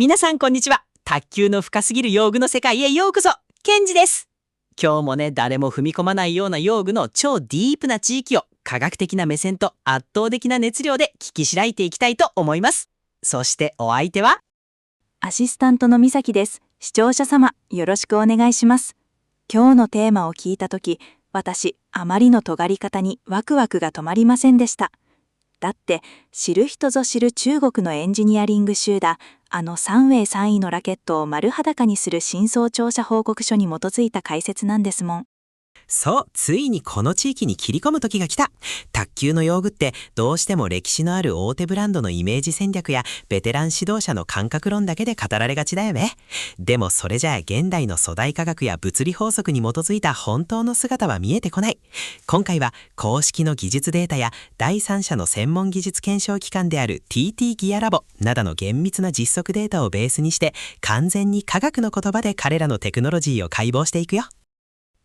皆さんこんにちは。卓球の深すぎる用具の世界へようこそ。ケンジです。今日もね、誰も踏み込まないような用具の超ディープな地域を科学的な目線と圧倒的な熱量で聞きしらいていきたいと思います。そしてお相手はアシスタントのみさきです。視聴者様、よろしくお願いします。今日のテーマを聞いたとき、私、あまりの尖り方にワクワクが止まりませんでした。だって、知る人ぞ知る中国のエンジニアリング集団、サンウェイ3位のラケットを丸裸にする真相調査報告書に基づいた解説なんですもん。そう、ついにこの地域に切り込む時が来た。卓球の用具ってどうしても歴史のある大手ブランドのイメージ戦略やベテラン指導者の感覚論だけで語られがちだよね。でもそれじゃあ現代の粗大科学や物理法則に基づいた本当の姿は見えてこない。今回は公式の技術データや第三者の専門技術検証機関である TT ギアラボなどの厳密な実測データをベースにして完全に科学の言葉で彼らのテクノロジーを解剖していくよ。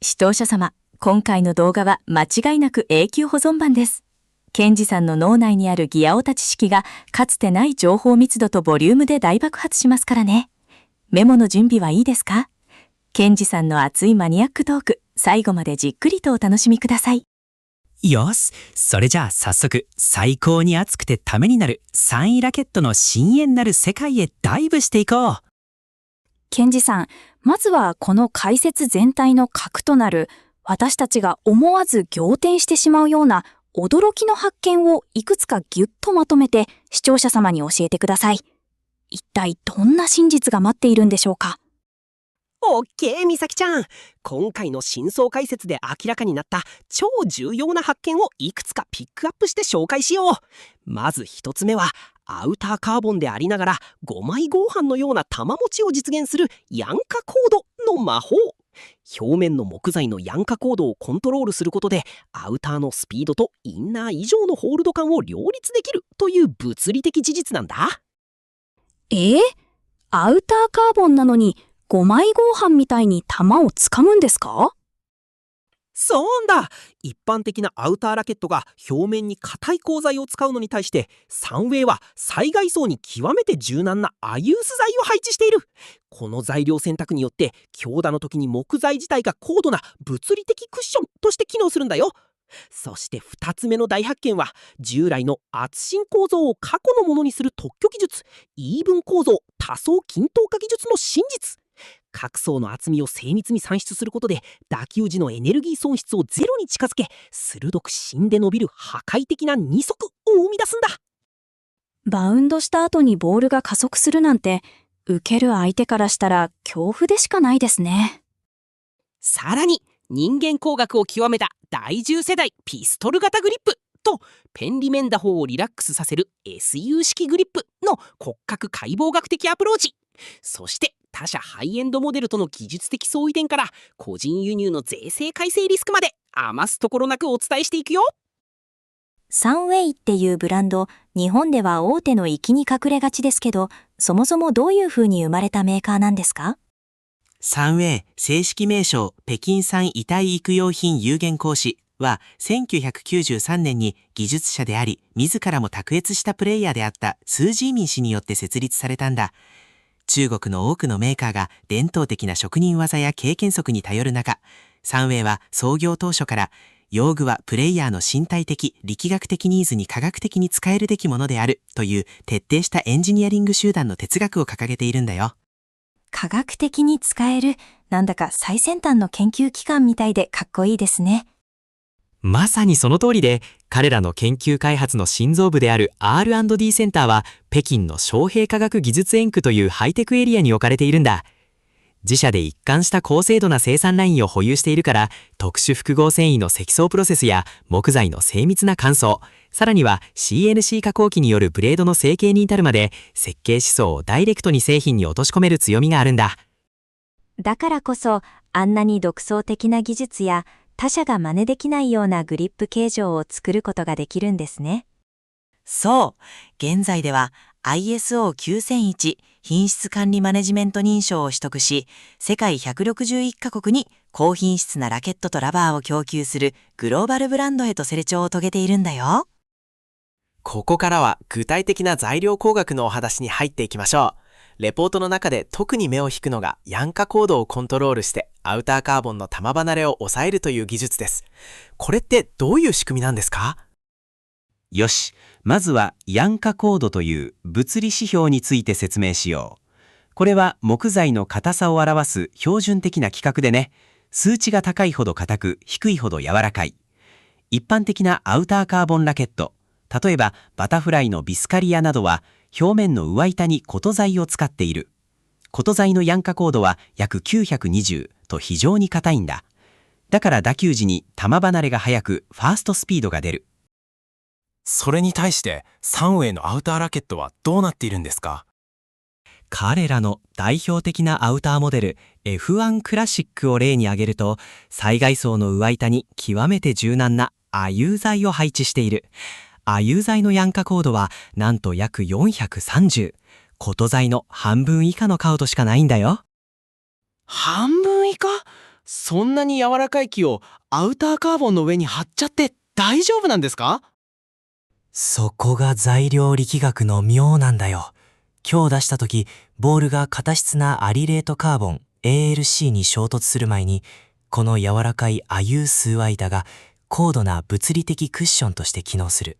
視聴者様、今回の動画は間違いなく永久保存版です。ケンジさんの脳内にあるギアオタ知識がかつてない情報密度とボリュームで大爆発しますからね。メモの準備はいいですか？ケンジさんの熱いマニアックトーク、最後までじっくりとお楽しみください。よし、それじゃあ早速最高に熱くてためになる3位ラケットの深淵なる世界へダイブしていこう。ケンジさん、まずはこの解説全体の核となる、私たちが思わず仰天してしまうような驚きの発見をいくつかギュッとまとめて視聴者様に教えてください。一体どんな真実が待っているんでしょうか？オッケー、みさきちゃん。今回の真相解説で明らかになった超重要な発見をいくつかピックアップして紹介しよう。まず一つ目は、アウターカーボンでありながら5枚合板のような玉持ちを実現するヤンカコードの魔法。表面の木材のヤンカコードをコントロールすることで、アウターのスピードとインナー以上のホールド感を両立できるという物理的事実なんだ。アウターカーボンなのに5枚合板みたいに玉をつかむんですか？そうだ。一般的なアウターラケットが表面に硬い鋼材を使うのに対して、サンウェイは災害層に極めて柔軟なアユース材を配置している。この材料選択によって強打の時に木材自体が高度な物理的クッションとして機能するんだよ。そして2つ目の大発見は、従来の圧伸構造を過去のものにする特許技術、イーブン構造多層均等化技術の真実。各層の厚みを精密に算出することで、打球時のエネルギー損失をゼロに近づけ、鋭く芯で伸びる破壊的な二足を生み出すんだ。バウンドした後にボールが加速するなんて、受ける相手からしたら恐怖でしかないですね。さらに、人間工学を極めた第10世代ピストル型グリップと、ペンリメン打法をリラックスさせる SU 式グリップの骨格解剖学的アプローチ。そして他社ハイエンドモデルとの技術的相違点から個人輸入の税制改正リスクまで余すところなくお伝えしていくよ。サンウェイっていうブランド、日本では大手の域に隠れがちですけど、そもそもどういう風に生まれたメーカーなんですか？サンウェイ正式名称北京産遺体育用品有限公司は1993年に技術者であり自らも卓越したプレイヤーであったスー・ジーミン氏によって設立されたんだ。中国の多くのメーカーが伝統的な職人技や経験則に頼る中、サンウェイは創業当初から用具はプレイヤーの身体的力学的ニーズに科学的に使えるべきものであるという徹底したエンジニアリング集団の哲学を掲げているんだよ。科学的に使える、なんだか最先端の研究機関みたいでかっこいいですね。まさにその通りで、彼らの研究開発の心臓部である R&D センターは北京の昌平科学技術園区というハイテクエリアに置かれているんだ。自社で一貫した高精度な生産ラインを保有しているから、特殊複合繊維の積層プロセスや木材の精密な乾燥、さらには CNC 加工機によるブレードの成形に至るまで設計思想をダイレクトに製品に落とし込める強みがあるんだ。だからこそ、あんなに独創的な技術や他社が真似できないようなグリップ形状を作ることができるんですね。そう、現在では ISO9001 品質管理マネジメント認証を取得し、世界161カ国に高品質なラケットとラバーを供給するグローバルブランドへと成長を遂げているんだよ。ここからは具体的な材料工学のお話に入っていきましょう。レポートの中で特に目を引くのが氧化コードをコントロールしてアウターカーボンの玉離れを抑えるという技術です。これってどういう仕組みなんですか？よし、まずは氧化コードという物理指標について説明しよう。これは木材の硬さを表す標準的な規格でね、数値が高いほど硬く、低いほど柔らかい。一般的なアウターカーボンラケット、例えばバタフライのビスカリアなどは表面の上板にコト材を使っている。コト材の氧化コードは約920と非常に硬いんだ。だから打球時に玉離れが速くファーストスピードが出る。それに対してサンウェイのアウターラケットはどうなっているんですか？彼らの代表的なアウターモデル F1 クラシックを例に挙げると、災害層の上板に極めて柔軟な亜油材を配置している。亜油材の氧化コードはなんと約430。コト材の半分以下のカウドしかないんだよ。半分以下？そんなに柔らかい木をアウターカーボンの上に貼っちゃって大丈夫なんですか？そこが材料力学の妙なんだよ。今日出した時、ボールが硬質なアリレートカーボン ALC に衝突する前に、この柔らかい亜油数間が高度な物理的クッションとして機能する。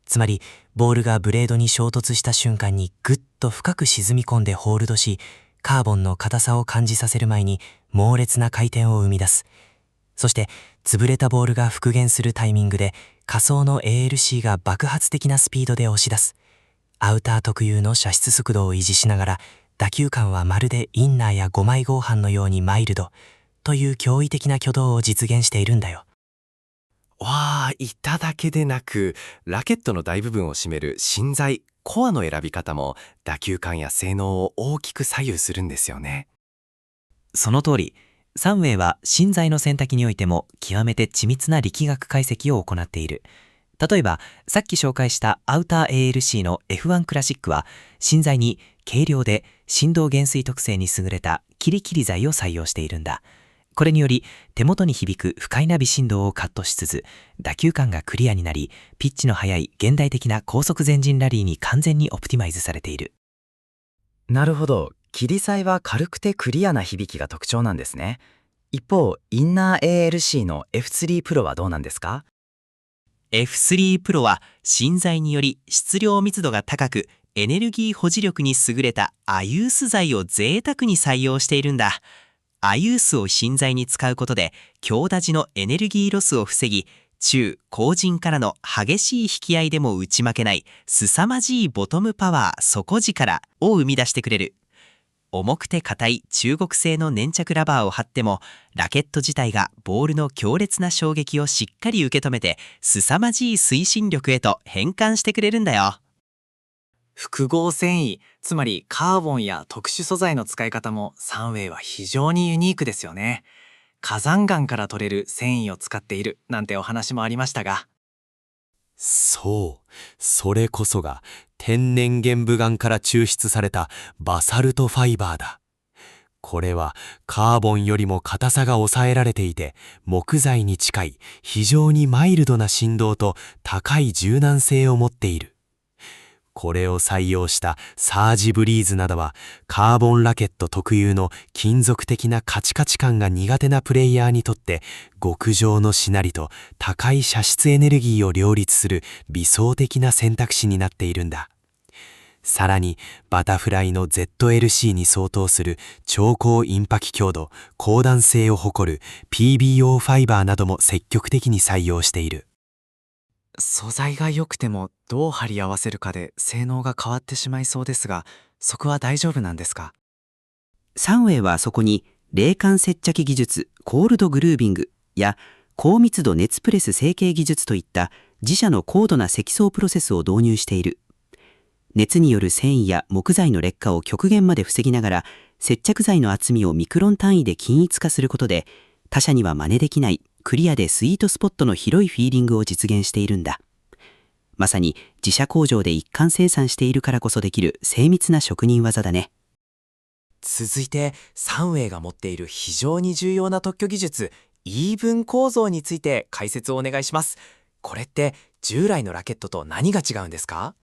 つまり、ボールがブレードに衝突した瞬間にぐっと深く沈み込んでホールドし、カーボンの硬さを感じさせる前に猛烈な回転を生み出す。そして、潰れたボールが復元するタイミングで、仮想の ALC が爆発的なスピードで押し出す。アウター特有の射出速度を維持しながら、打球感はまるでインナーや5枚合板のようにマイルドという驚異的な挙動を実現しているんだよ。わあ、板だけでなく、ラケットの大部分を占める芯材、コアの選び方も打球感や性能を大きく左右するんですよね。その通り、サンウェイは芯材の選択においても極めて緻密な力学解析を行っている。例えば、さっき紹介したアウター ALC の F1 クラシックは、芯材に軽量で振動減衰特性に優れたキリキリ材を採用しているんだ。これにより、手元に響く不快な微振動をカットしつつ、打球感がクリアになり、ピッチの速い現代的な高速前進ラリーに完全にオプティマイズされている。なるほど。キリ材は軽くてクリアな響きが特徴なんですね。一方、インナー ALC の F3 Pro はどうなんですか？ F3 Pro は芯材により質量密度が高く、エネルギー保持力に優れた亜油素材を贅沢に採用しているんだ。亜油素を芯材に使うことで、強打時のエネルギーロスを防ぎ、中・高陣からの激しい引き合いでも打ち負けない凄まじいボトムパワー底力を生み出してくれる。重くて硬い中国製の粘着ラバーを貼っても、ラケット自体がボールの強烈な衝撃をしっかり受け止めて、凄まじい推進力へと変換してくれるんだよ。複合繊維、つまりカーボンや特殊素材の使い方もサンウェイは非常にユニークですよね。火山岩から取れる繊維を使っているなんてお話もありましたが。そう、それこそが天然玄武岩から抽出されたバサルトファイバーだ。これはカーボンよりも硬さが抑えられていて、木材に近い非常にマイルドな振動と高い柔軟性を持っている。これを採用したサージブリーズなどは、カーボンラケット特有の金属的なカチカチ感が苦手なプレイヤーにとって、極上のしなりと高い射出エネルギーを両立する理想的な選択肢になっているんだ。さらに、バタフライの ZLC に相当する超高インパキ強度、高弾性を誇る PBO ファイバーなども積極的に採用している。素材が良くてもどう貼り合わせるかで性能が変わってしまいそうですが、そこは大丈夫なんですか？サンウェイはそこに冷感接着技術コールドグルービングや高密度熱プレス成形技術といった自社の高度な積層プロセスを導入している。熱による繊維や木材の劣化を極限まで防ぎながら、接着剤の厚みをミクロン単位で均一化することで、他社には真似できないクリアでスイートスポットの広いフィーリングを実現しているんだ。まさに自社工場で一貫生産しているからこそできる精密な職人技だね。続いてサンウェイが持っている非常に重要な特許技術、イーブン構造について解説をお願いします。これって従来のラケットと何が違うんですか？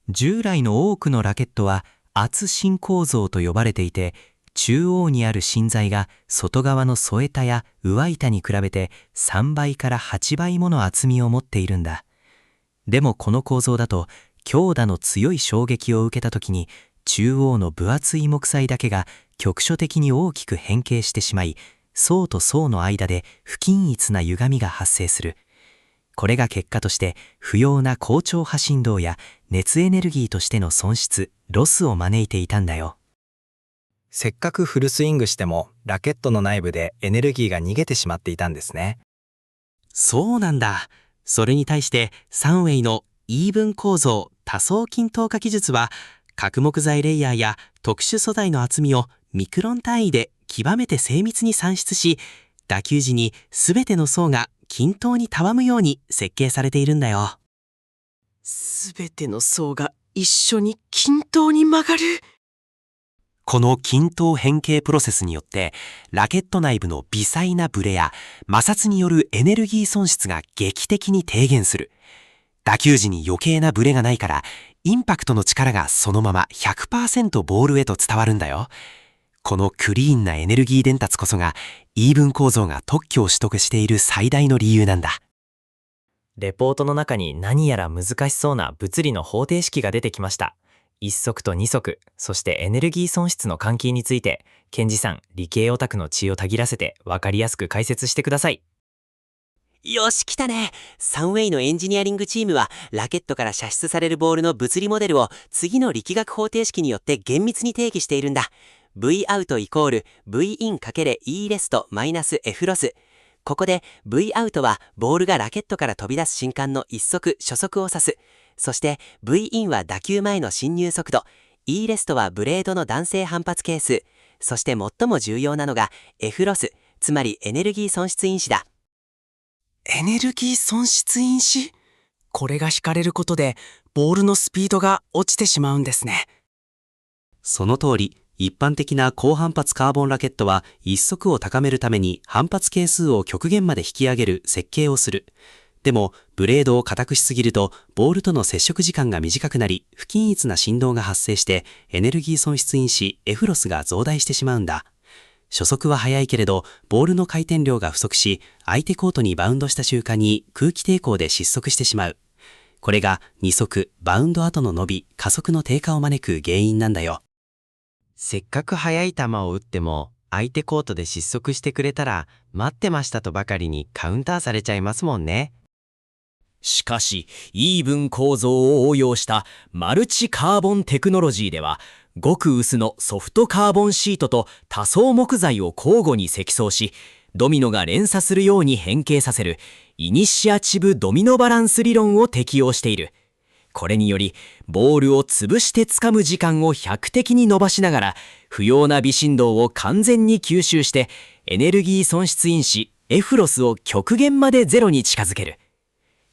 従来の多くのラケットは圧芯構造と呼ばれていて、中央にある芯材が外側の添え板や上板に比べて3倍から8倍もの厚みを持っているんだ。でもこの構造だと、強打の強い衝撃を受けた時に、中央の分厚い木材だけが局所的に大きく変形してしまい、層と層の間で不均一な歪みが発生する。これが結果として不要な高超波振動や熱エネルギーとしての損失、ロスを招いていたんだよ。せっかくフルスイングしてもラケットの内部でエネルギーが逃げてしまっていたんですね。そうなんだ。それに対してサンウェイのイーブン構造多層均等化技術は、角木材レイヤーや特殊素材の厚みをミクロン単位で極めて精密に算出し、打球時に全ての層が均等にたわむように設計されているんだよ。すべての層が一緒に均等に曲がる。この均等変形プロセスによって、ラケット内部の微細なブレや摩擦によるエネルギー損失が劇的に低減する。打球時に余計なブレがないから、インパクトの力がそのまま 100% ボールへと伝わるんだよ。このクリーンなエネルギー伝達こそが、イーブン構造が特許を取得している最大の理由なんだ。レポートの中に何やら難しそうな物理の方程式が出てきました。1足と2足、そしてエネルギー損失の関係について、ケンジさん、理系オタクの血をたぎらせて分かりやすく解説してください。よし、来たね。サンウェイのエンジニアリングチームは、ラケットから射出されるボールの物理モデルを次の力学方程式によって厳密に定義しているんだ。V アウトイコール V イン×E レストマイナス F ロス。ここで V アウトはボールがラケットから飛び出す瞬間の一足初速を指す。そして V インは打球前の進入速度。E レストはブレードの弾性反発係数。そして最も重要なのが F ロス、つまりエネルギー損失因子だ。エネルギー損失因子？これが引かれることでボールのスピードが落ちてしまうんですね。その通り、一般的な高反発カーボンラケットは一速を高めるために反発係数を極限まで引き上げる設計をする。でも、ブレードを硬くしすぎると、ボールとの接触時間が短くなり、不均一な振動が発生して、エネルギー損失因子 F ロスが増大してしまうんだ。初速は速いけれど、ボールの回転量が不足し、相手コートにバウンドした瞬間に空気抵抗で失速してしまう。これが2速、バウンド後の伸び、加速の低下を招く原因なんだよ。せっかく速い球を打っても、相手コートで失速してくれたら、待ってましたとばかりにカウンターされちゃいますもんね。しかし、イーブン構造を応用したマルチカーボンテクノロジーでは、ごく薄のソフトカーボンシートと多層木材を交互に積層し、ドミノが連鎖するように変形させるイニシアチブドミノバランス理論を適用している。これにより、ボールを潰して掴む時間を100的に伸ばしながら、不要な微振動を完全に吸収して、エネルギー損失因子 F ロスを極限までゼロに近づける。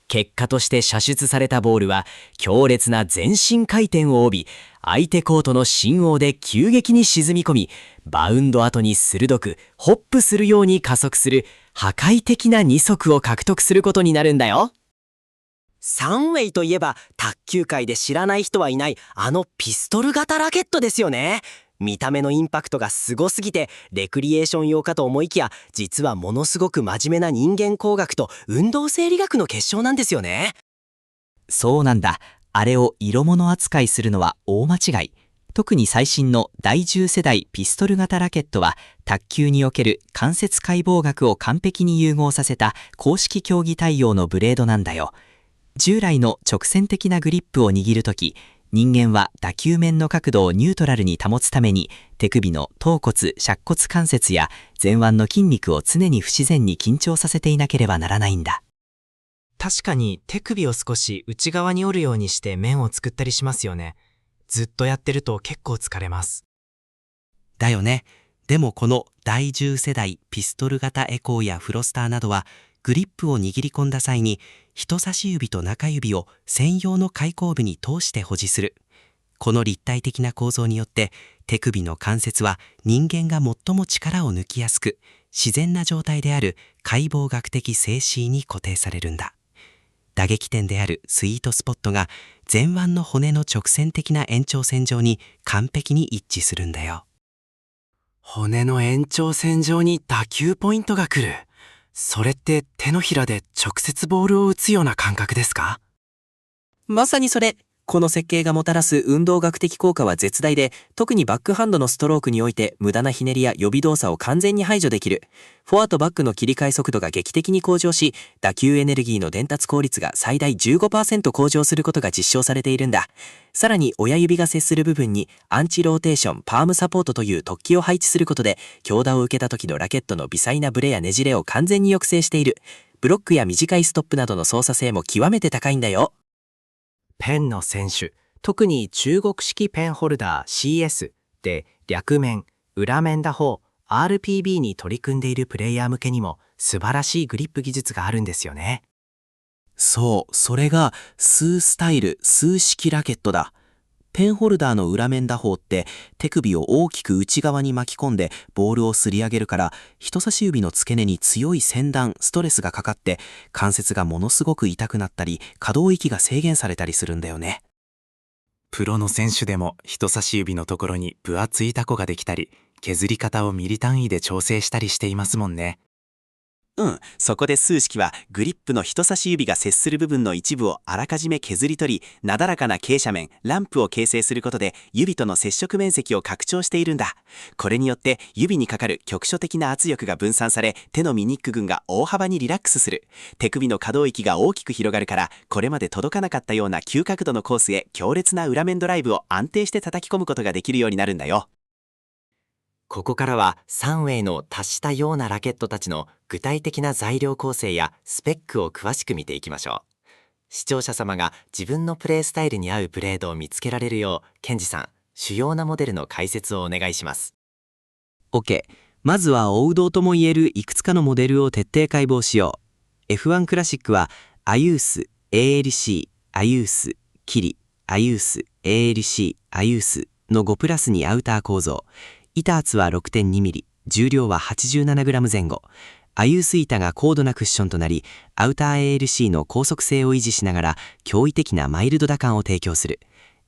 結果として射出されたボールは強烈な全身回転を帯び、相手コートの深応で急激に沈み込み、バウンド後に鋭くホップするように加速する破壊的な2速を獲得することになるんだよ。サンウェイといえば卓球界で知らない人はいないあのピストル型ラケットですよね。見た目のインパクトがすごすぎてレクリエーション用かと思いきや、実はものすごく真面目な人間工学と運動生理学の結晶なんですよね。そうなんだ。あれを色物扱いするのは大間違い。特に最新の第10世代ピストル型ラケットは、卓球における関節解剖学を完璧に融合させた公式競技対応のブレードなんだよ。従来の直線的なグリップを握るとき、人間は打球面の角度をニュートラルに保つために、手首の頭骨、尺骨関節や前腕の筋肉を常に不自然に緊張させていなければならないんだ。確かに手首を少し内側に折るようにして面を作ったりしますよね。ずっとやってると結構疲れます。だよね。でもこの第10世代ピストル型エコーやフロスターなどは、グリップを握り込んだ際に人差し指と中指を専用の開口部に通して保持する。この立体的な構造によって手首の関節は人間が最も力を抜きやすく、自然な状態である解剖学的静止に固定されるんだ。打撃点であるスイートスポットが前腕の骨の直線的な延長線上に完璧に一致するんだよ。骨の延長線上に打球ポイントが来る。それって手のひらで直接ボールを打つような感覚ですか？まさにそれ。この設計がもたらす運動学的効果は絶大で、特にバックハンドのストロークにおいて無駄なひねりや予備動作を完全に排除できる。フォアとバックの切り替え速度が劇的に向上し、打球エネルギーの伝達効率が最大 15% 向上することが実証されているんだ。さらに親指が接する部分にアンチローテーションパームサポートという突起を配置することで、強打を受けた時のラケットの微細なブレやねじれを完全に抑制している。ブロックや短いストップなどの操作性も極めて高いんだよ。ペンの選手、特に中国式ペンホルダー CS で略面、裏面打法、RPB に取り組んでいるプレイヤー向けにも素晴らしいグリップ技術があるんですよね。そう、それが数スタイル、数式ラケットだ。ペンホルダーの裏面打法って手首を大きく内側に巻き込んでボールをすり上げるから、人差し指の付け根に強い旋断、ストレスがかかって関節がものすごく痛くなったり可動域が制限されたりするんだよね。プロの選手でも人差し指のところに分厚いタコができたり、削り方をミリ単位で調整したりしていますもんね。そこで数式はグリップの人差し指が接する部分の一部をあらかじめ削り取り、なだらかな傾斜面、ランプを形成することで指との接触面積を拡張しているんだ。これによって指にかかる局所的な圧力が分散され、手のミニック群が大幅にリラックスする。手首の可動域が大きく広がるから、これまで届かなかったような急角度のコースへ強烈な裏面ドライブを安定して叩き込むことができるようになるんだよ。ここからはサンウェイの達したようなラケットたちの具体的な材料構成やスペックを詳しく見ていきましょう。視聴者様が自分のプレースタイルに合うブレードを見つけられるよう、ケンジさん、主要なモデルの解説をお願いします。OK。まずは王道ともいえるいくつかのモデルを徹底解剖しよう。F1 クラシックはアユース、ALC、アユース、キリ、アユース、ALC、アユースの5プラスにアウター構造。板厚は 6.2mm、重量は 87g 前後。アユース板が高度なクッションとなり、アウター ALC の高速性を維持しながら驚異的なマイルド打感を提供する。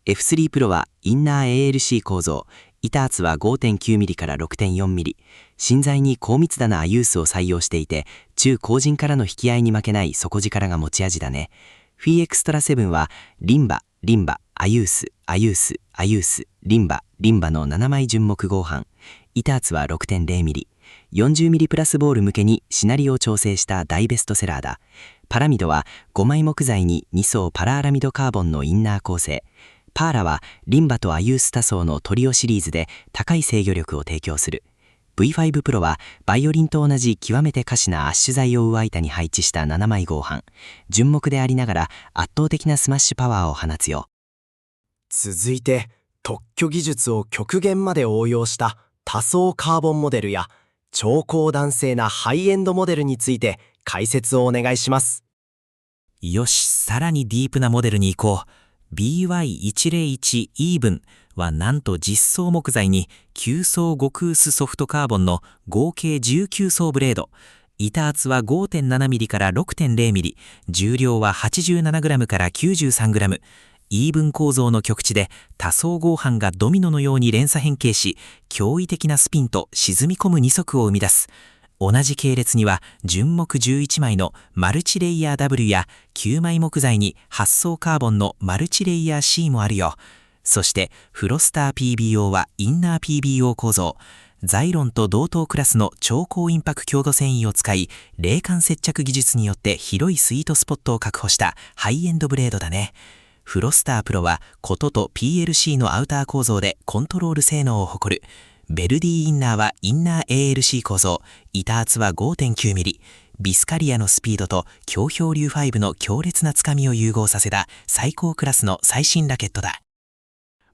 F3 プロはインナー ALC 構造。板厚は 5.9mm から 6.4mm。芯材に高密度なアユースを採用していて、中高人からの引き合いに負けない底力が持ち味だね。フィーエクストラ7はリンバ、アユース、アユース、アユース、リンバの7枚純木合板。板厚は 6.0mm。40mm プラスボール向けにシナリオを調整した大ベストセラーだ。パラミドは5枚木材に2層パラアラミドカーボンのインナー構成。パーラはリンバとアユース多層のトリオシリーズで高い制御力を提供する。V5 プロはバイオリンと同じ極めて華氏なアッシュ材を上板に配置した7枚合板。純木でありながら圧倒的なスマッシュパワーを放つよ。続いて特許技術を極限まで応用した多層カーボンモデルや超高弾性なハイエンドモデルについて解説をお願いします。よし、さらにディープなモデルに行こう。BY101 イーブンはなんと実装木材に9層極薄ソフトカーボンの合計19層ブレード。板厚は 5.7mm から 6.0mm。重量は 87g から 93g。イーブン構造の極地で多層合板がドミノのように連鎖変形し、驚異的なスピンと沈み込む2足を生み出す。同じ系列には純木11枚のマルチレイヤー W や9枚木材に8層カーボンのマルチレイヤー C もあるよ。そしてフロスター PBO はインナー PBO 構造。ザイロンと同等クラスの超高インパク強度繊維を使い、冷感接着技術によって広いスイートスポットを確保したハイエンドブレードだね。フロスタープロは琴と PLC のアウター構造でコントロール性能を誇る。ベルディインナーはインナー ALC 構造。板厚は 5.9mm。ビスカリアのスピードと強氷流5の強烈なつかみを融合させた最高クラスの最新ラケットだ。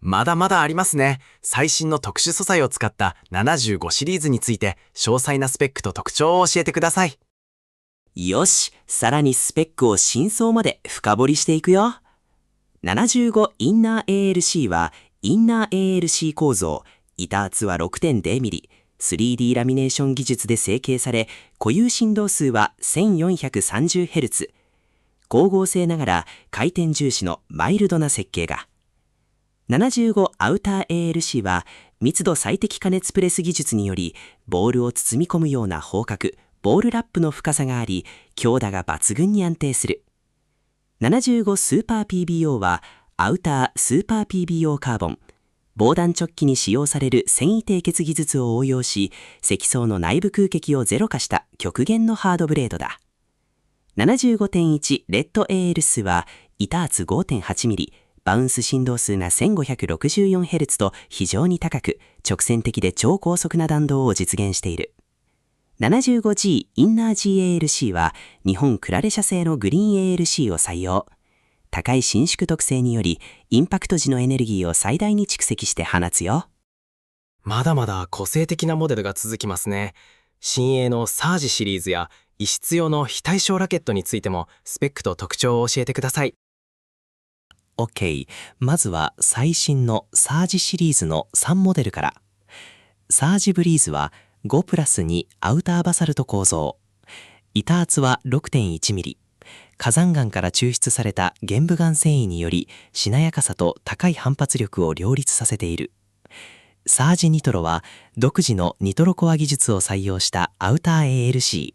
まだまだありますね。最新の特殊素材を使った75シリーズについて詳細なスペックと特徴を教えてください。よし、さらにスペックを真相まで深掘りしていくよ。75インナー ALC はインナー ALC 構造。板厚は 6.0mm。3D ラミネーション技術で成形され、固有振動数は 1430Hz。光合成ながら回転重視のマイルドな設計が。75アウター ALC は密度最適加熱プレス技術によりボールを包み込むような方角、ボールラップの深さがあり、強打が抜群に安定する。75スーパー PBO はアウタースーパー PBO カーボン、防弾チョッキに使用される繊維締結技術を応用し、積層の内部空気をゼロ化した極限のハードブレードだ。75.1 レッド ALS は板圧 5.8mm、バウンス振動数が 1564Hz と非常に高く、直線的で超高速な弾道を実現している。75G インナー GALC は日本クラレ社製のグリーン ALC を採用。高い伸縮特性によりインパクト時のエネルギーを最大に蓄積して放つよ。まだまだ個性的なモデルが続きますね。新鋭のサージシリーズや異質用の非対称ラケットについてもスペックと特徴を教えてください。 OK、 まずは最新のサージシリーズの3モデルから。サージブリーズは5+2アウターバサルト構造、板圧は 6.1mm、火山岩から抽出された玄武岩繊維によりしなやかさと高い反発力を両立させている。サージニトロは独自のニトロコア技術を採用したアウター ALC、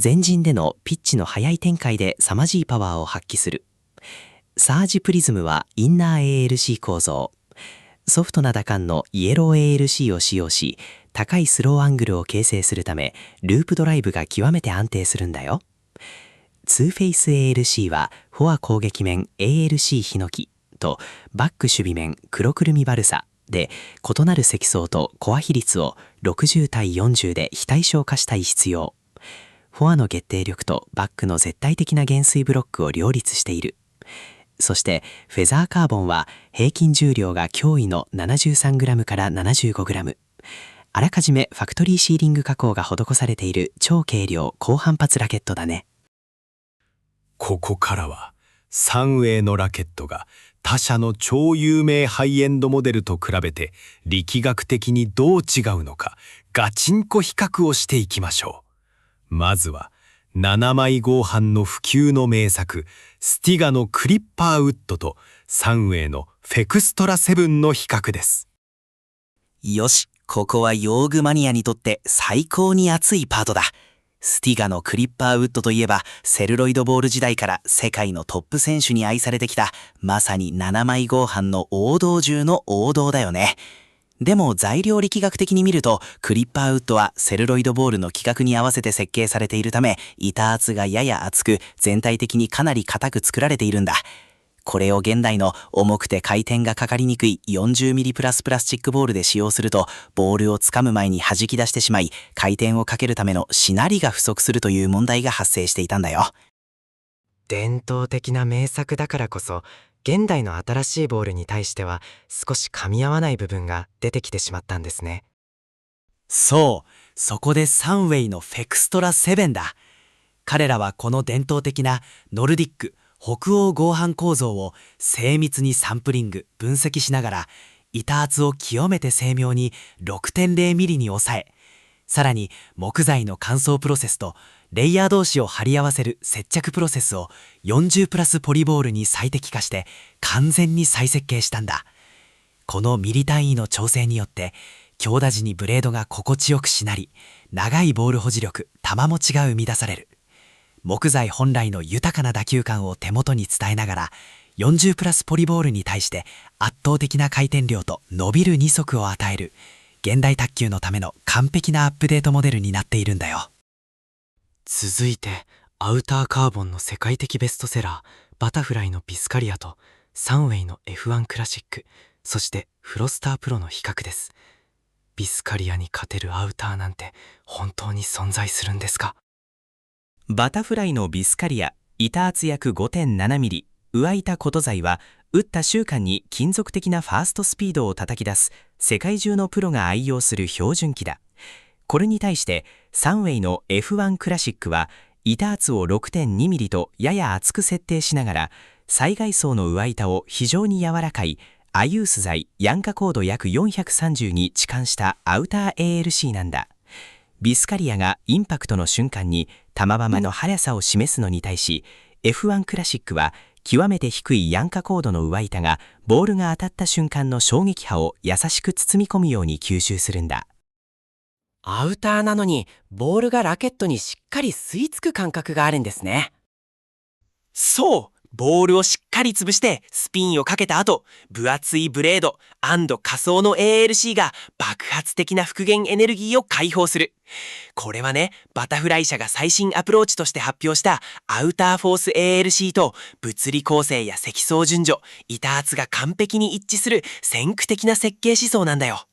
前陣でのピッチの速い展開で凄まじいパワーを発揮する。サージプリズムはインナー ALC 構造、ソフトな打感のイエロー ALC を使用し、高いスローアングルを形成するためループドライブが極めて安定するんだよ。ツーフェイス ALC はフォア攻撃面 ALC ヒノキとバック守備面黒くるみバルサで異なる積層とコア比率を60対40で非対称化したい必要。フォアの決定力とバックの絶対的な減衰ブロックを両立している。そしてフェザーカーボンは平均重量が驚異の 73g から 75g、 あらかじめファクトリーシーリング加工が施されている超軽量高反発ラケットだね。ここからはサンウェイのラケットが他社の超有名ハイエンドモデルと比べて力学的にどう違うのかガチンコ比較をしていきましょう。まずは7枚合板の普及の名作スティガのクリッパーウッドとサンウェイのフェクストラ7の比較です。よし、ここは用具マニアにとって最高に熱いパートだ。スティガのクリッパーウッドといえばセルロイドボール時代から世界のトップ選手に愛されてきたまさに7枚合板の王道中の王道だよね。でも材料力学的に見るとクリッパーウッドはセルロイドボールの規格に合わせて設計されているため板圧がやや厚く全体的にかなり硬く作られているんだ。これを現代の重くて回転がかかりにくい 40mm プラスプラスチックボールで使用するとボールをつかむ前に弾き出してしまい回転をかけるためのしなりが不足するという問題が発生していたんだよ。伝統的な名作だからこそ現代の新しいボールに対しては少し噛み合わない部分が出てきてしまったんですね。そう、そこでサンウェイのフェクストラ7だ。彼らはこの伝統的なノルディック北欧合板構造を精密にサンプリング分析しながら板圧を極めて精妙に 6.0mm に抑え、さらに木材の乾燥プロセスとレイヤー同士を貼り合わせる接着プロセスを40プラスポリボールに最適化して完全に再設計したんだ。このミリ単位の調整によって強打時にブレードが心地よくしなり、長いボール保持力球持ちが生み出される。木材本来の豊かな打球感を手元に伝えながら40プラスポリボールに対して圧倒的な回転量と伸びる2速を与える現代卓球のための完璧なアップデートモデルになっているんだよ。続いてアウターカーボンの世界的ベストセラーバタフライのビスカリアとサンウェイの F1 クラシック、そしてフロスタープロの比較です。ビスカリアに勝てるアウターなんて本当に存在するんですか？バタフライのビスカリア板圧約 5.7mm 上板琴材は打った瞬間に金属的なファーストスピードを叩き出す世界中のプロが愛用する標準機だ。これに対してサンウェイの F1 クラシックは板圧を 6.2mm とやや厚く設定しながら災害層の上板を非常に柔らかいアユース材ヤンカコード約430に置換したアウター ALC なんだ。ビスカリアがインパクトの瞬間に球球の速さを示すのに対し F1 クラシックは極めて低いヤンカコードの上板がボールが当たった瞬間の衝撃波を優しく包み込むように吸収するんだ。アウターなのにボールがラケットにしっかり吸い付く感覚があるんですね。そう、ボールをしっかり潰してスピンをかけた後、分厚いブレード&仮想の ALC が爆発的な復元エネルギーを解放する。これはね、バタフライ社が最新アプローチとして発表したアウターフォース ALC と物理構成や積層順序、板圧が完璧に一致する先駆的な設計思想なんだよ。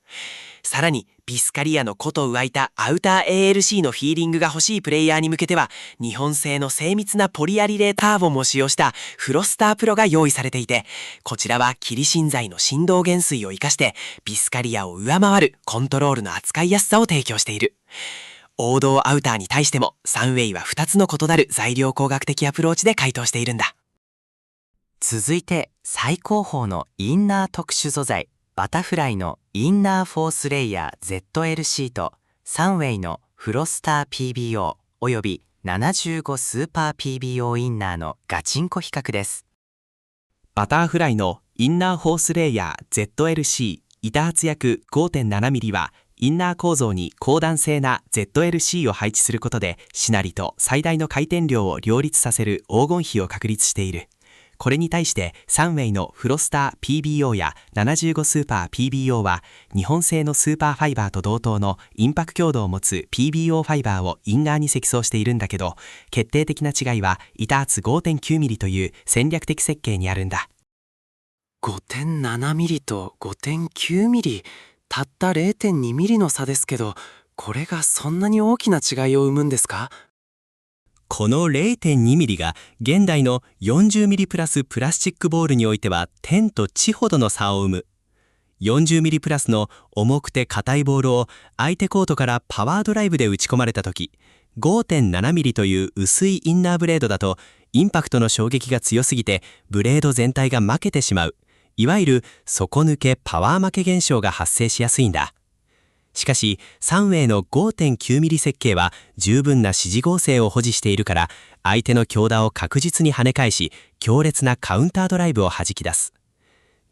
さらにビスカリアの古都浮いたアウター ALC のフィーリングが欲しいプレイヤーに向けては、日本製の精密なポリアリレーターボンも使用したフロスタープロが用意されていて、こちらは霧芯材の振動減衰を生かしてビスカリアを上回るコントロールの扱いやすさを提供している。王道アウターに対してもサンウェイは2つの異なる材料工学的アプローチで回答しているんだ。続いて最高峰のインナー特殊素材バタフライのインナーフォースレイヤー ZLC とサンウェイのフロスター PBO および75スーパー PBO インナーのガチンコ比較です。バターフライのインナーフォースレイヤー ZLC 板圧約 5.7mm はインナー構造に高弾性な ZLC を配置することでしなりと最大の回転量を両立させる黄金比を確立している。これに対してサンウェイのフロスター PBO や75スーパー PBO は日本製のスーパーファイバーと同等のインパク強度を持つ PBO ファイバーをインナーに積層しているんだけど、決定的な違いは板圧 5.9mm という戦略的設計にあるんだ。5.7mm と 5.9mm、たった 0.2mm の差ですけど、これがそんなに大きな違いを生むんですか？この 0.2mm が現代の 40mm プラスプラスチックボールにおいては天と地ほどの差を生む。40mm プラスの重くて硬いボールを相手コートからパワードライブで打ち込まれたとき、5.7mm という薄いインナーブレードだとインパクトの衝撃が強すぎてブレード全体が負けてしまう、いわゆる底抜けパワー負け現象が発生しやすいんだ。しかしサンウェイの 5.9mm 設計は十分な支持合成を保持しているから、相手の強打を確実に跳ね返し強烈なカウンタードライブを弾き出す。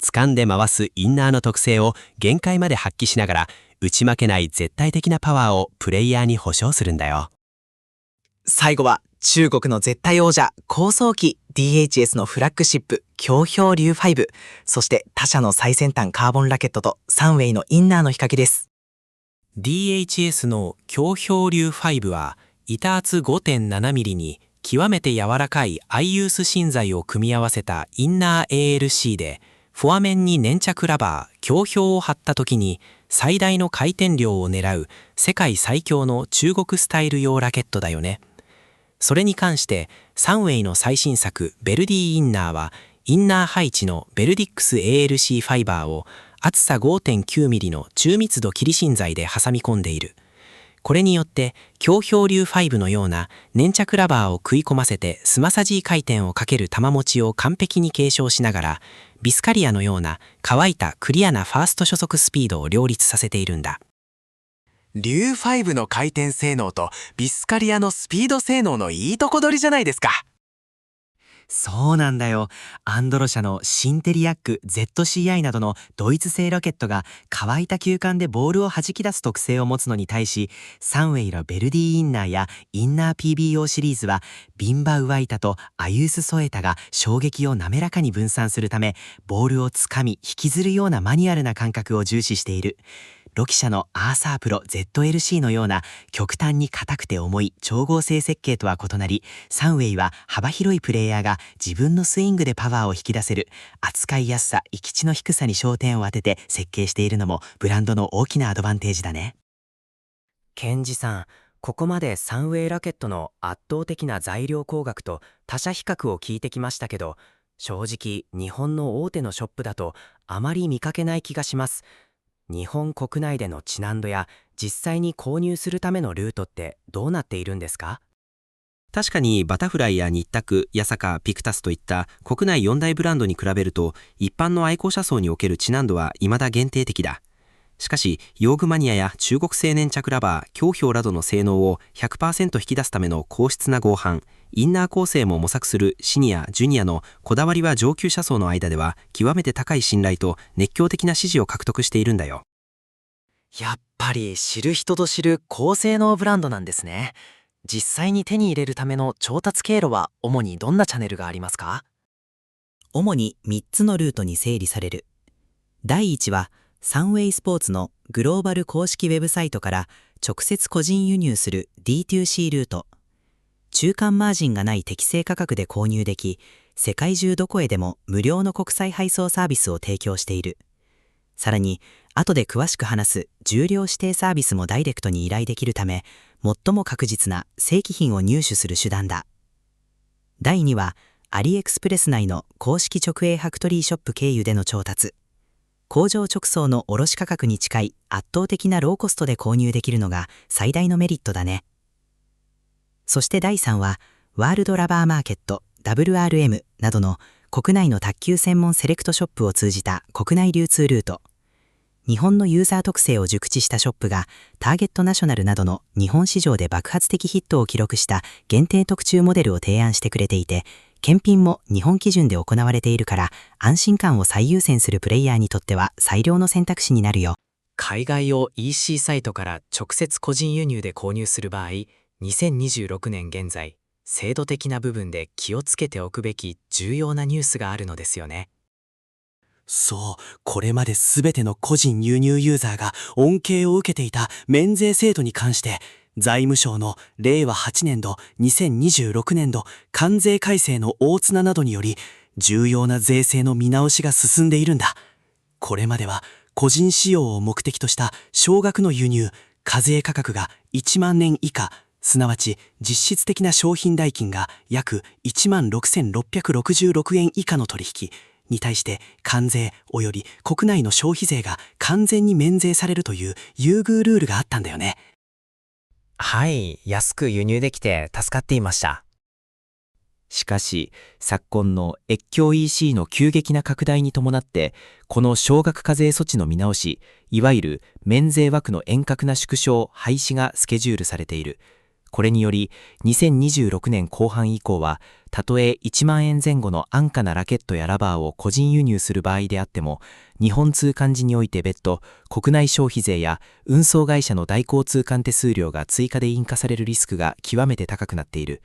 掴んで回すインナーの特性を限界まで発揮しながら打ち負けない絶対的なパワーをプレイヤーに保証するんだよ。最後は中国の絶対王者高速機 DHS のフラッグシップ強氷流5、そして他社の最先端カーボンラケットとサンウェイのインナーの比較です。DHS の強氷流5は板圧 5.7mm に極めて柔らかいアイユース芯材を組み合わせたインナー ALC で、フォア面に粘着ラバー強氷を貼った時に最大の回転量を狙う世界最強の中国スタイル用ラケットだよね。それに関してサンウェイの最新作ベルディインナーはインナー配置のベルディックス ALC ファイバーを厚さ 5.9mm の中密度霧芯材で挟み込んでいる。これによって強氷流5のような粘着ラバーを食い込ませてスマサジー回転をかける玉持ちを完璧に継承しながら、ビスカリアのような乾いたクリアなファースト初速スピードを両立させているんだ。流5の回転性能とビスカリアのスピード性能のいいとこ取りじゃないですか。そうなんだよ。アンドロ社のシンテリアック ZCI などのドイツ製ロケットが乾いた球間でボールを弾き出す特性を持つのに対し、サンウェイのベルディインナーやインナー PBO シリーズはビンバウワイタとアユースソエタが衝撃を滑らかに分散するため、ボールをつかみ引きずるようなマニュアルな感覚を重視している。ロキ社のアーサープロ ZLC のような極端に硬くて重い超合成設計とは異なり、サンウェイは幅広いプレイヤーが自分のスイングでパワーを引き出せる扱いやすさ、域地の低さに焦点を当てて設計しているのもブランドの大きなアドバンテージだね。ケンジさん、ここまでサンウェイラケットの圧倒的な材料工学と他社比較を聞いてきましたけど、正直日本の大手のショップだとあまり見かけない気がします。日本国内での知難度や実際に購入するためのルートってどうなっているんですか？確かにバタフライやニッタク、ヤサカ、ピクタスといった国内4大ブランドに比べると、一般の愛好者層における知難度は未だ限定的だ。しかし、用具マニアや中国製粘着ラバー、強氷などの性能を 100% 引き出すための硬質な合板、インナー構成も模索するシニア、ジュニアのこだわりは上級者層の間では極めて高い信頼と熱狂的な支持を獲得しているんだよ。やっぱり知る人ぞ知る高性能ブランドなんですね。実際に手に入れるための調達経路は主にどんなチャンネルがありますか？主に3つのルートに整理される。第1は、サンウェイスポーツのグローバル公式ウェブサイトから直接個人輸入する D2C ルート。中間マージンがない適正価格で購入でき、世界中どこへでも無料の国際配送サービスを提供している。さらに、後で詳しく話す重量指定サービスもダイレクトに依頼できるため、最も確実な正規品を入手する手段だ。第2は、アリエクスプレス内の公式直営ファクトリーショップ経由での調達。工場直送の卸価格に近い圧倒的なローコストで購入できるのが最大のメリットだね。そして第3は、ワールドラバーマーケット WRM などの国内の卓球専門セレクトショップを通じた国内流通ルート。日本のユーザー特性を熟知したショップがターゲットナショナルなどの日本市場で爆発的ヒットを記録した限定特注モデルを提案してくれていて、検品も日本基準で行われているから安心感を最優先するプレイヤーにとっては最良の選択肢になるよ。海外を EC サイトから直接個人輸入で購入する場合、2026年現在、制度的な部分で気をつけておくべき重要なニュースがあるのですよね。そう、これまで全ての個人輸入ユーザーが恩恵を受けていた免税制度に関して、財務省の令和8年度2026年度関税改正の大綱などにより重要な税制の見直しが進んでいるんだ。これまでは個人使用を目的とした少額の輸入、課税価格が1万年以下、すなわち実質的な商品代金が約16,666円以下の取引に対して関税及び国内の消費税が完全に免税されるという優遇ルールがあったんだよね。はい、安く輸入できて助かっていました。しかし、昨今の越境 EC の急激な拡大に伴って、この少額課税措置の見直し、いわゆる免税枠の遠隔な縮小・廃止がスケジュールされている。これにより、2026年後半以降は、たとえ1万円前後の安価なラケットやラバーを個人輸入する場合であっても、日本通関時において別途、国内消費税や運送会社の代行通関手数料が追加で印課されるリスクが極めて高くなっている。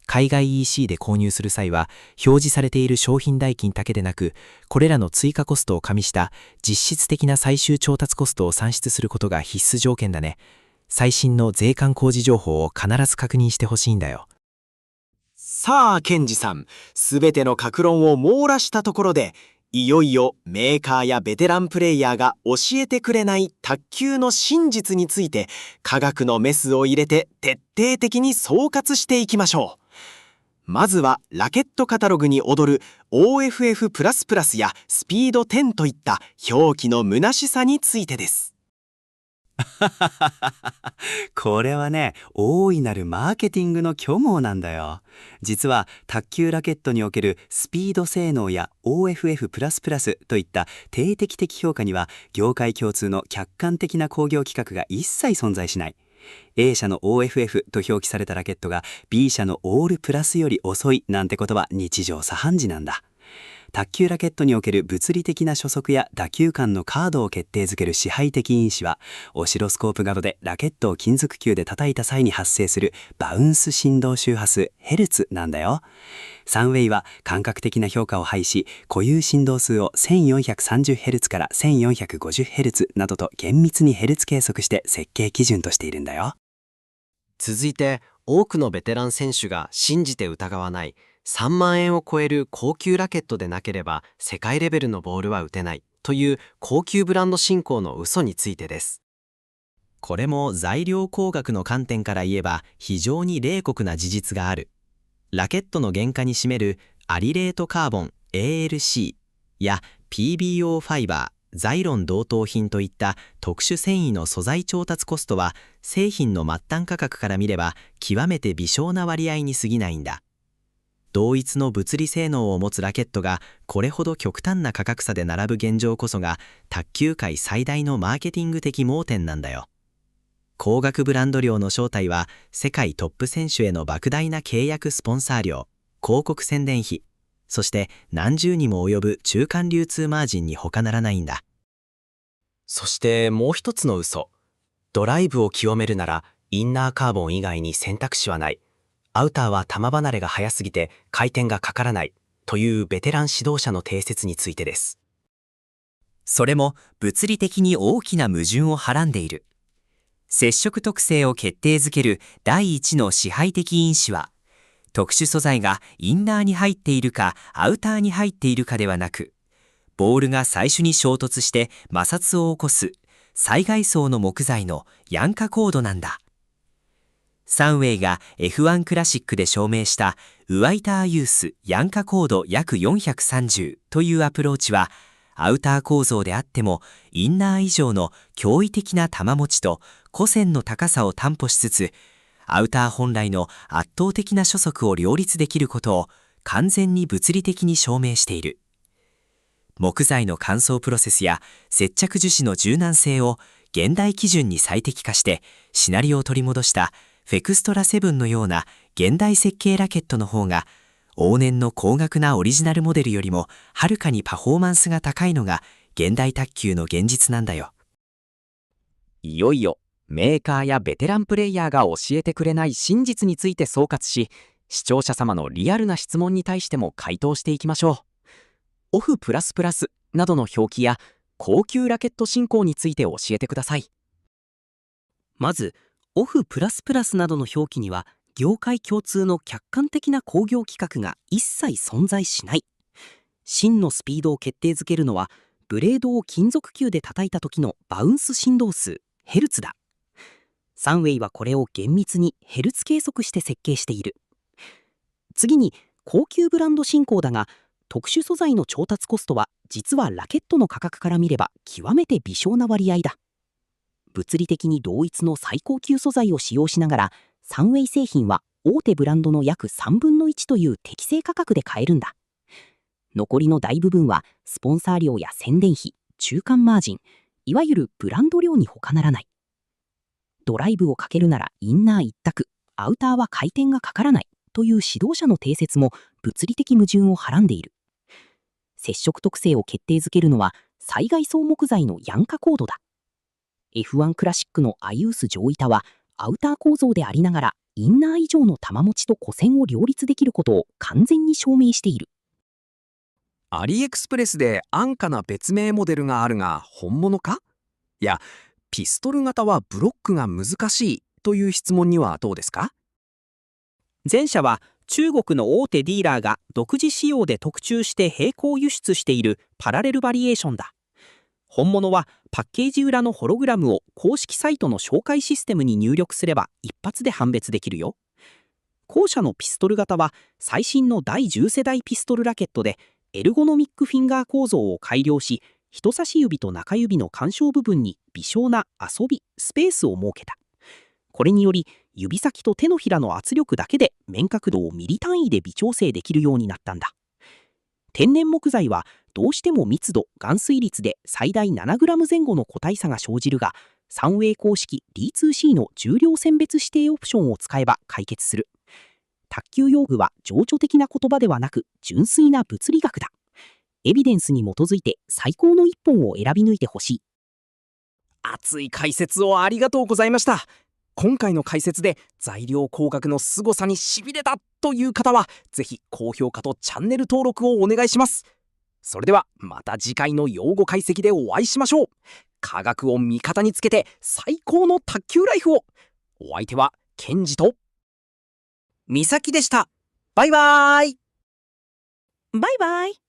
海外 EC で購入する際は、表示されている商品代金だけでなく、これらの追加コストを加味した実質的な最終調達コストを算出することが必須条件だね。最新の税関工事情報を必ず確認してほしいんだよ。さあ、ケンジさん、すべての各論を網羅したところで、いよいよメーカーやベテランプレイヤーが教えてくれない卓球の真実について、科学のメスを入れて徹底的に総括していきましょう。まずはラケットカタログに踊る OFF++ やスピード10といった表記の虚しさについてです。これはね、大いなるマーケティングの虚妄なんだよ。実は卓球ラケットにおけるスピード性能や OFF++ といった定的的評価には業界共通の客観的な工業規格が一切存在しない。A 社の OFF と表記されたラケットが B 社のオールプラスより遅いなんてことは日常茶飯事なんだ。卓球ラケットにおける物理的な初速や打球間のカードを決定づける支配的因子は、オシロスコープなどでラケットを金属球で叩いた際に発生するバウンス振動周波数ヘルツなんだよ。サンウェイは感覚的な評価を排し、固有振動数を 1430Hz から 1450Hz などと厳密にヘルツ計測して設計基準としているんだよ。続いて、多くのベテラン選手が信じて疑わない3万円を超える高級ラケットでなければ世界レベルのボールは打てないという高級ブランド振興の嘘についてです。これも材料工学の観点から言えば非常に冷酷な事実がある。ラケットの原価に占めるアリレートカーボン ALC や PBO ファイバー、ザイロン同等品といった特殊繊維の素材調達コストは製品の末端価格から見れば極めて微小な割合に過ぎないんだ。同一の物理性能を持つラケットがこれほど極端な価格差で並ぶ現状こそが卓球界最大のマーケティング的盲点なんだよ。高額ブランド料の正体は世界トップ選手への莫大な契約スポンサー料、広告宣伝費、そして何十にも及ぶ中間流通マージンに他ならないんだ。そしてもう一つの嘘。ドライブを極めるならインナーカーボン以外に選択肢はない。アウターは球離れが早すぎて回転がかからないというベテラン指導者の定説についてです。それも物理的に大きな矛盾をはらんでいる。接触特性を決定づける第一の支配的因子は、特殊素材がインナーに入っているかアウターに入っているかではなく、ボールが最初に衝突して摩擦を起こす最外層の木材のヤンカコードなんだ。サンウェイが F1 クラシックで証明したウワイターユースヤンカコード約430というアプローチは、アウター構造であってもインナー以上の驚異的な球持ちと弧線の高さを担保しつつ、アウター本来の圧倒的な初速を両立できることを完全に物理的に証明している。木材の乾燥プロセスや接着樹脂の柔軟性を現代基準に最適化してシナリオを取り戻したフェクストラ7のような現代設計ラケットの方が、往年の高額なオリジナルモデルよりもはるかにパフォーマンスが高いのが現代卓球の現実なんだよ。いよいよメーカーやベテランプレイヤーが教えてくれない真実について総括し、視聴者様のリアルな質問に対しても回答していきましょう。オフプラスプラスなどの表記や高級ラケット進行について教えてください。まず、オフプラスプラスなどの表記には業界共通の客観的な工業規格が一切存在しない。芯のスピードを決定づけるのは、ブレードを金属球で叩いた時のバウンス振動数、ヘルツだ。サンウェイはこれを厳密にヘルツ計測して設計している。次に、高級ブランド進行だが、特殊素材の調達コストは実はラケットの価格から見れば極めて微小な割合だ。物理的に同一の最高級素材を使用しながら、サンウェイ製品は大手ブランドの約3分の1という適正価格で買えるんだ。残りの大部分はスポンサー料や宣伝費、中間マージン、いわゆるブランド料に他ならない。ドライブをかけるならインナー一択、アウターは回転がかからないという指導者の定説も物理的矛盾をはらんでいる。接触特性を決定づけるのは最外層木材のヤンカコードだ。F1 クラシックのアイウース上板はアウター構造でありながらインナー以上の球持ちと弧線を両立できることを完全に証明している。アリエクスプレスで安価な別名モデルがあるが本物か？いや、ピストル型はブロックが難しいという質問にはどうですか？前者は中国の大手ディーラーが独自仕様で特注して並行輸出しているパラレルバリエーションだ。本物はパッケージ裏のホログラムを公式サイトの紹介システムに入力すれば一発で判別できるよ。後者のピストル型は最新の第10世代ピストルラケットでエルゴノミックフィンガー構造を改良し、人差し指と中指の干渉部分に微小な遊びスペースを設けた。これにより指先と手のひらの圧力だけで面角度をミリ単位で微調整できるようになったんだ。天然木材はどうしても密度、含水率で最大 7g 前後の個体差が生じるが、サンウェイ公式 D2C の重量選別指定オプションを使えば解決する。卓球用具は情緒的な言葉ではなく純粋な物理学だ。エビデンスに基づいて最高の一本を選び抜いてほしい。熱い解説をありがとうございました。今回の解説で材料工学の凄さにしびれたという方は、ぜひ高評価とチャンネル登録をお願いします。それではまた次回の用語解析でお会いしましょう。科学を味方につけて最高の卓球ライフを。お相手はケンジと美咲でした。バイバーイ。バイバイ。